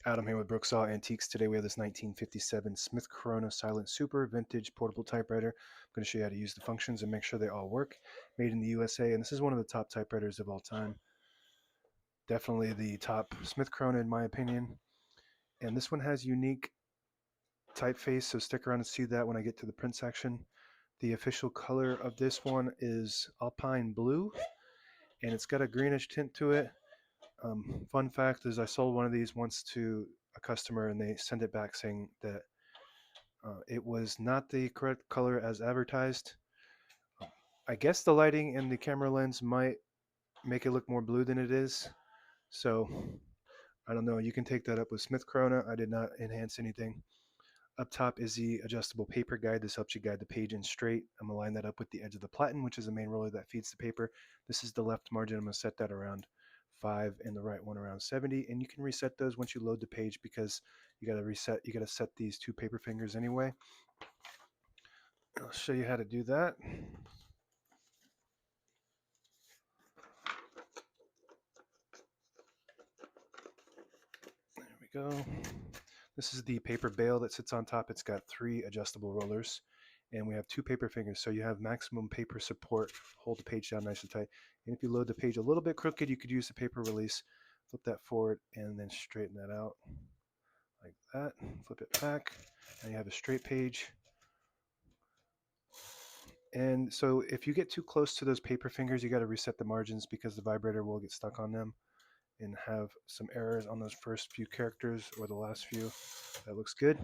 Adam here with Brooksaw Antiques. Today we have this 1957 Smith Corona Silent Super Vintage Portable Typewriter. I'm going to show you how to use the functions and make sure they all work. Made in the USA, and this is one of the top typewriters of all time. Definitely the top Smith Corona in my opinion. And this one has unique typeface, so stick around and see that when I get to the print section. The official color of this one is Alpine Blue, and it's got a greenish tint to it. Fun fact is I sold one of these once to a customer and they sent it back saying that it was not the correct color as advertised. I guess the lighting and the camera lens might make it look more blue than it is. So I don't know. You can take that up with Smith Corona. I did not enhance anything. Up top is the adjustable paper guide. This helps you guide the page in straight. I'm going to line that up with the edge of the platen, which is the main roller that feeds the paper. This is the left margin. I'm going to set that around 5 and the right one around 70. And you can reset those once you load the page because you got to reset. You got to set these two paper fingers anyway. I'll show you how to do that. There we go. This is the paper bail that sits on top. It's got 3 adjustable rollers and we have 2 paper fingers, so you have maximum paper support. Hold the page down nice and tight. And if you load the page a little bit crooked, you could use the paper release. Flip that forward and then straighten that out like that. Flip it back and you have a straight page. And so if you get too close to those paper fingers, you got to reset the margins because the vibrator will get stuck on them and have some errors on those first few characters or the last few. That looks good.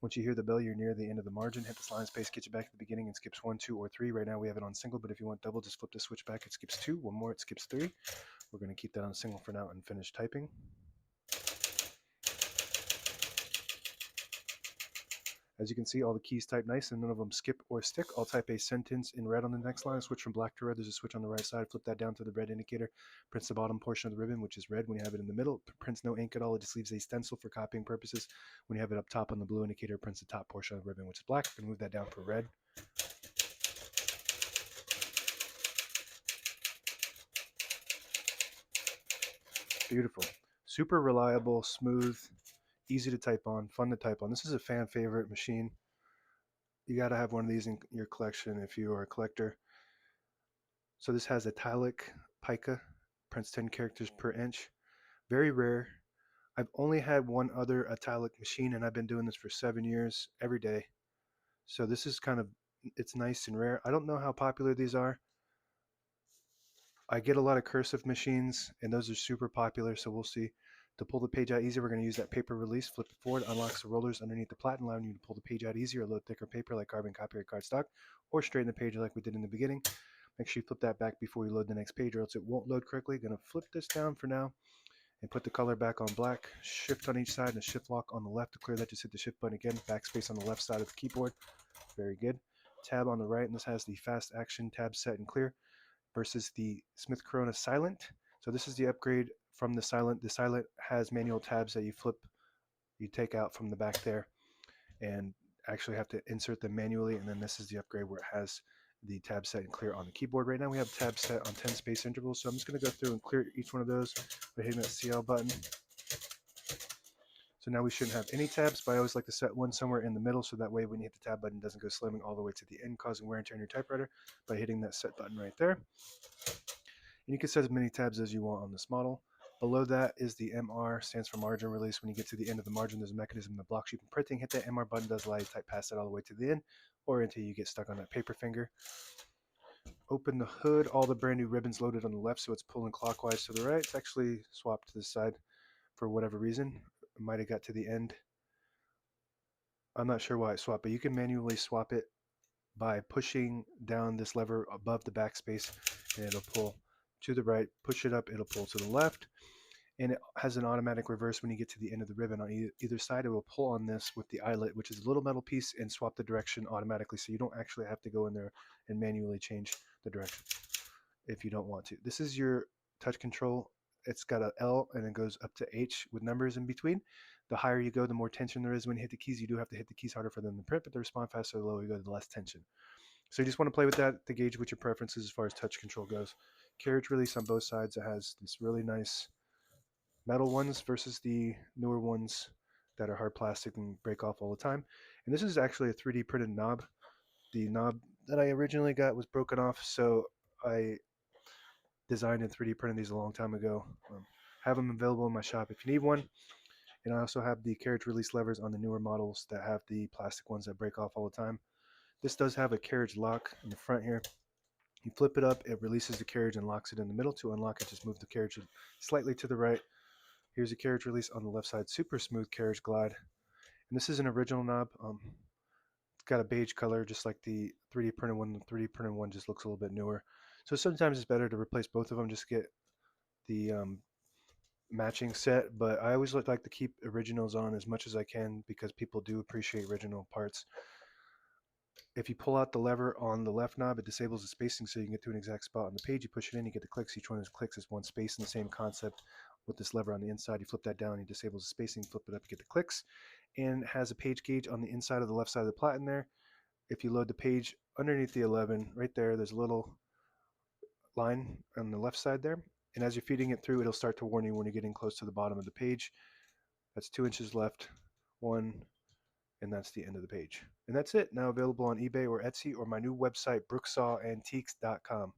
Once you hear the bell, you're near the end of the margin. Hit the slide space, get you back to the beginning, and skips 1, 2, or 3. Right now we have it on single, but if you want double, just flip the switch back. It skips 2. One more, it skips 3. We're going to keep that on single for now and finish typing. As you can see, all the keys type nice and none of them skip or stick. I'll type a sentence in red on the next line, switch from black to red. There's a switch on the right side. Flip that down to the red indicator. Prints the bottom portion of the ribbon, which is red. When you have it in the middle, it prints no ink at all. It just leaves a stencil for copying purposes. When you have it up top on the blue indicator, it prints the top portion of the ribbon, which is black. You can move that down for red. Beautiful. Super reliable, smooth, easy to type on, fun to type on. This is a fan favorite machine. You got to have one of these in your collection if you are a collector. So this has italic pica, prints 10 characters per inch. Very rare. I've only had one other italic machine and I've been doing this for 7 years every day. So this is kind of, it's nice and rare. I don't know how popular these are. I get a lot of cursive machines and those are super popular, so we'll see. To pull the page out easier, we're going to use that paper release. Flip it forward, unlocks the rollers underneath the platen, allowing you to pull the page out easier, load thicker paper like carbon copy or cardstock, or straighten the page like we did in the beginning. Make sure you flip that back before you load the next page or else it won't load correctly. Going to flip this down for now and put the color back on black. Shift on each side and a shift lock on the left. To clear that, just hit the shift button again. Backspace on the left side of the keyboard. Very good. Tab on the right, and this has the fast action tab set and clear versus the Smith Corona Silent. So this is the upgrade from the Silent. The Silent has manual tabs that you flip, you take out from the back there and actually have to insert them manually. And then this is the upgrade where it has the tab set and clear on the keyboard. Right now we have tabs set on 10 space intervals. So I'm just going to go through and clear each one of those by hitting that CL button. So now we shouldn't have any tabs, but I always like to set one somewhere in the middle so that way when you hit the tab button, it doesn't go slamming all the way to the end, causing wear and tear on your typewriter by hitting that set button right there. And you can set as many tabs as you want on this model. Below that is the MR, stands for margin release. When you get to the end of the margin, there's a mechanism that blocks you from printing. Hit that MR button, does allow you to type past it all the way to the end or until you get stuck on that paper finger. Open the hood, all the brand new ribbons loaded on the left, so it's pulling clockwise to the right. It's actually swapped to this side for whatever reason. It might have got to the end. I'm not sure why it swapped, but you can manually swap it by pushing down this lever above the backspace and it'll pull to the right. Push it up, it'll pull to the left. And it has an automatic reverse when you get to the end of the ribbon. On either side, it will pull on this with the eyelet, which is a little metal piece, and swap the direction automatically, so you don't actually have to go in there and manually change the direction if you don't want to. This is your touch control. It's got an L and it goes up to H with numbers in between. The higher you go, the more tension there is when you hit the keys. You do have to hit the keys harder for them to print, but they respond faster the lower you go, the less tension. So you just want to play with that to gauge what your preferences as far as touch control goes. Carriage release on both sides. It has this really nice metal ones versus the newer ones that are hard plastic and break off all the time. And this is actually a 3D printed knob. The knob that I originally got was broken off, so I designed and 3D printed these a long time ago. Have them available in my shop if you need one. And I also have the carriage release levers on the newer models that have the plastic ones that break off all the time. This does have a carriage lock in the front here. You flip it up, it releases the carriage and locks it in the middle. To unlock it, just move the carriage slightly to the right. Here's a carriage release on the left side, super smooth carriage glide. And this is an original knob. It's got a beige color, just like the 3D printed one. The 3D printed one just looks a little bit newer. So sometimes it's better to replace both of them, just get the matching set. But I always like to keep originals on as much as I can because people do appreciate original parts. If you pull out the lever on the left knob, it disables the spacing so you can get to an exact spot on the page. You push it in, you get the clicks. Each one of those clicks is one space, in the same concept with this lever on the inside. You flip that down, you disable the spacing, flip it up, you get the clicks. And it has a page gauge on the inside of the left side of the platen there. If you load the page underneath the 11, right there, there's a little line on the left side there. And as you're feeding it through, it'll start to warn you when you're getting close to the bottom of the page. That's 2 inches left, 1, and that's the end of the page. And that's it. Now available on eBay or Etsy or my new website, brooksawantiques.com.